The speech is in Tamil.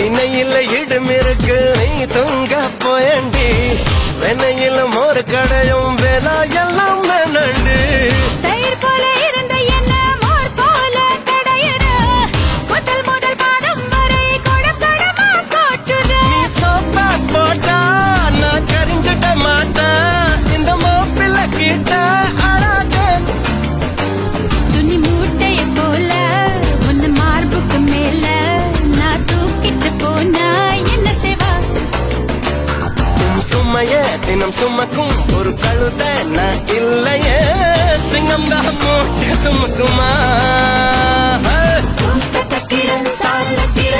திணையில இடம் இருக்கு நீ தூங்க போயண்டி வெனையில மோர் கடையும் வேலா எல்லாம் வேணண்டு தயிர் போல இருந்த என்ன மோர் போல கடையிற முதல் முதல் பாதம் வரை கொடமா போட்டுற நீ சோப்பா போட்டா நான் கரிஞ்சிட மாட்டேன் இந்த மோப்பில கிட்ட அழாதே துணி மூட்டைய போல உன்ன மார்புக்கு மேல நான் தூக்கிட்டு போனா என்ன செய்வா சும்மைய தினம் சுமக்கும் ஒரு கழுத நான் இல்லையே சிங்கம் தான் மூட்டை சுமக்குமா தட்டிட தாளத்திட